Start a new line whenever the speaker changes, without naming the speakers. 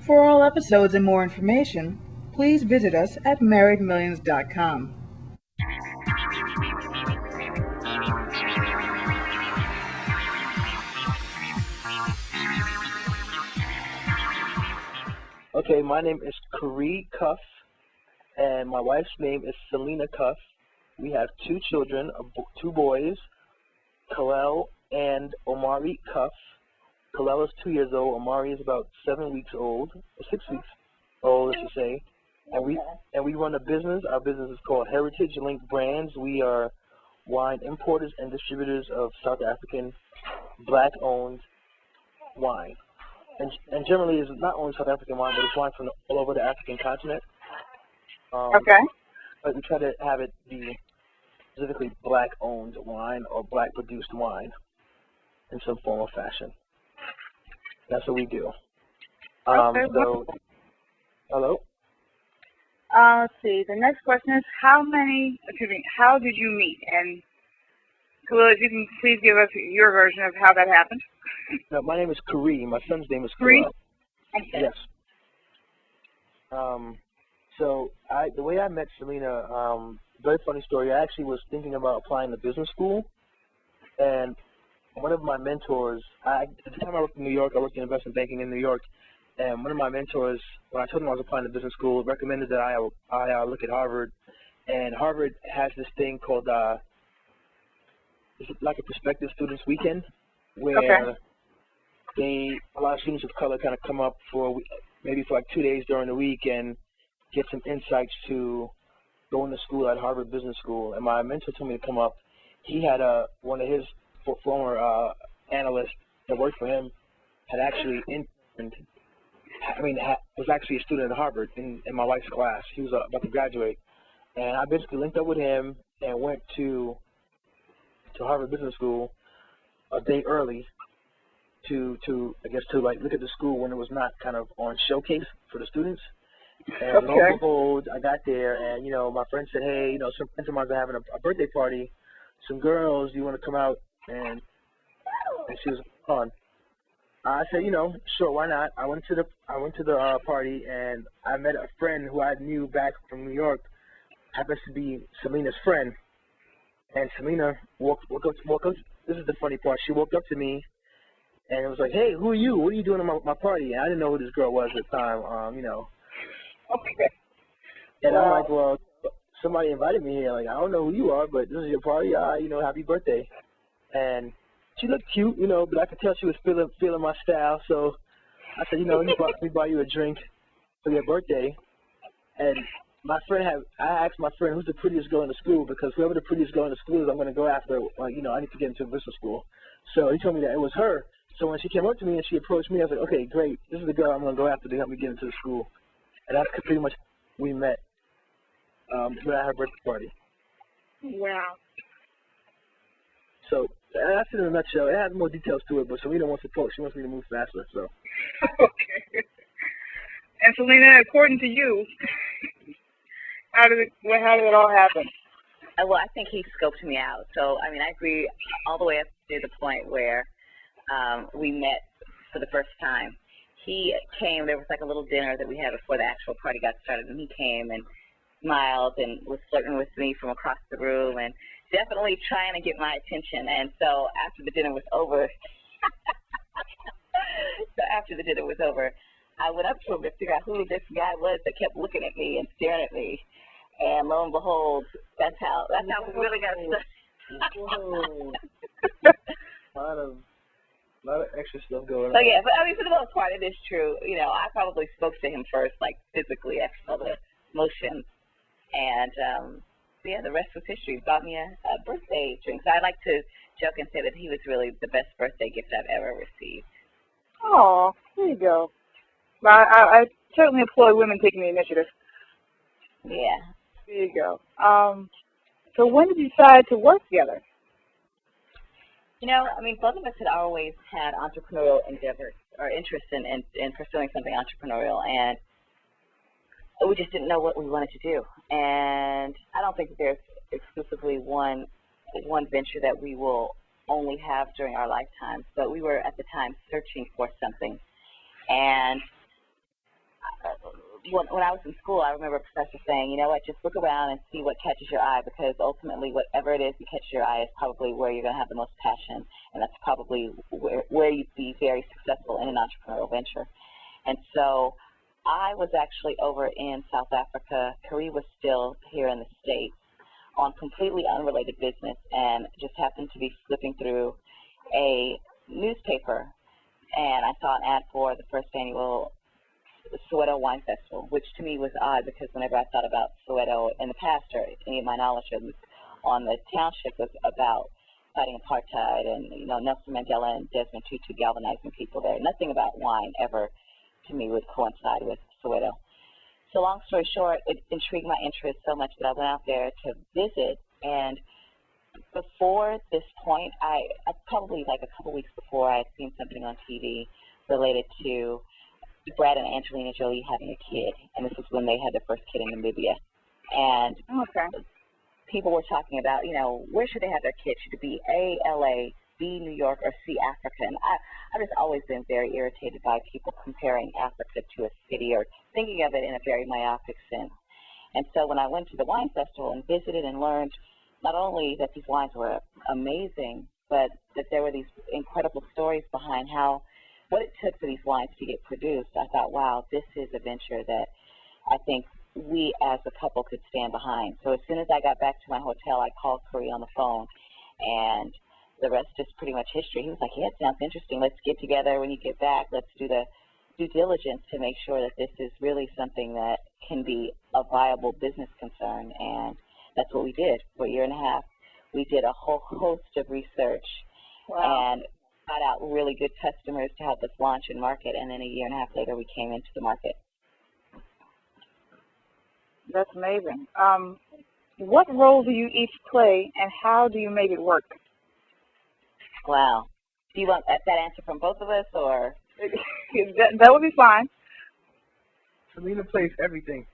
For all episodes and more information, please visit us at marriedmillions.com.
Okay, my name is Cuffe, and my wife's name is Selena Cuffe. We have two children, two boys, Kalel and Omari Cuffe. Kalel is 2 years old. Omari is about 7 weeks old, or 6 weeks old, I should say. And we run a business. Our business is called Heritage Link Brands. We are wine importers and distributors of South African black-owned wine. And generally, it's not only South African wine, but it's wine from all over the African continent.
Okay.
But we try to have it be specifically black-owned wine or black-produced wine in some form or fashion. That's what we do.
Okay.
So, hello?
Let's see. The next question is, how did you meet? And Khalil, if you can please give us your version of how that happened.
No, my name is Kari. My son's name is
Kari?
Okay. Yes. So the way I met Selena, very funny story. I actually was thinking about applying to business school, and one of my mentors, at the time I worked in New York, I worked in investment banking in New York, and one of my mentors, when I told him I was applying to business school, recommended that I look at Harvard, and Harvard has this thing called, it's like a prospective students weekend, where a lot of students of color kind of come up maybe for like 2 days during the week and get some insights to going to school at Harvard Business School. And my mentor told me to come up. He had one of his former analysts that worked for him had actually was actually a student at Harvard in my wife's class. He was about to graduate. And I basically linked up with him and went to Harvard Business School a day early to like look at the school when it was not kind of on showcase for the students. And lo and behold, I got there, and my friend said, "Hey, some friends of mine are having a birthday party. Some girls, do you want to come out?" And she was on. I said, sure, why not? I went to the party, and I met a friend who I knew back from New York. Happens to be Selena's friend, and Selena walked up. This is the funny part. She walked up to me, and it was like, "Hey, who are you? What are you doing at my party?" And I didn't know who this girl was at the time.
Okay.
And I'm like, well, somebody invited me here. Like, I don't know who you are, but this is your party. Happy birthday. And she looked cute, but I could tell she was feeling my style. So I said, let me buy you a drink for your birthday. And I asked my friend, who's the prettiest girl in the school? Because whoever the prettiest girl in the school is, I'm going to go after. I need to get into business school. So he told me that it was her. So when she came up to me and she approached me, I was like, okay, great. This is the girl I'm going to go after to help me get into the school. And that's pretty much we met at her birthday party.
Wow.
So that's it in a nutshell. It has more details to it, but Selena wants to talk. She wants me to move faster. So.
Okay. And Selena, according to you, how did it all happen?
Well, I think he scoped me out. So, I agree all the way up to the point where we met for the first time. He came, there was like a little dinner that we had before the actual party got started, and he came and smiled and was flirting with me from across the room and definitely trying to get my attention. And so after the dinner was over, I went up to him to figure out who this guy was that kept looking at me and staring at me. And lo and behold, that's how we really got started.
A lot of extra stuff going on.
So yeah, but for the most part, it is true. I probably spoke to him first, like physically, I saw the motion, and the rest was history. He bought me a birthday drink. So I like to joke and say that he was really the best birthday gift I've ever received.
Oh, there you go. Well, I certainly applaud women taking the initiative.
Yeah.
There you go. So when did you decide to work together?
Both of us had always had entrepreneurial endeavors or interest in pursuing something entrepreneurial, and we just didn't know what we wanted to do. And I don't think that there's exclusively one venture that we will only have during our lifetimes, but we were at the time searching for something. And when I was in school, I remember a professor saying, you know what, just look around and see what catches your eye, because ultimately whatever it is that catches your eye is probably where you're going to have the most passion, and that's probably where you'd be very successful in an entrepreneurial venture. And so I was actually over in South Africa. Kari was still here in the States on completely unrelated business, and just happened to be flipping through a newspaper, and I saw an ad for the first annual Soweto Wine Festival, which to me was odd, because whenever I thought about Soweto in the past, or any of my knowledge on the township, was about fighting apartheid and, you know, Nelson Mandela and Desmond Tutu galvanizing people there. Nothing about wine ever to me would coincide with Soweto. So long story short, it intrigued my interest so much that I went out there to visit. And before this point, I probably like a couple weeks before, I had seen something on TV related to Brad and Angelina Jolie having a kid, and this was when they had their first kid in Namibia. And people were talking about, you know, where should they have their kid? Should it be A, LA, B, New York, or C, Africa? And I've just always been very irritated by people comparing Africa to a city, or thinking of it in a very myopic sense. And so when I went to the wine festival and visited and learned not only that these wines were amazing, but that there were these incredible stories behind what it took for these wines to get produced, I thought, wow, this is a venture that I think we as a couple could stand behind. So as soon as I got back to my hotel, I called Kari on the phone, and the rest is pretty much history. He was like, yeah, it sounds interesting. Let's get together when you get back. Let's do the due diligence to make sure that this is really something that can be a viable business concern. And that's what we did for a year and a half. We did a whole host of research and got out really good customers to help us launch and market, and then a year and a half later we came into the market.
That's amazing. What role do you each play, and how do you make it work?
Wow. Do you want that answer from both of us, or?
That would be fine.
Selena plays everything.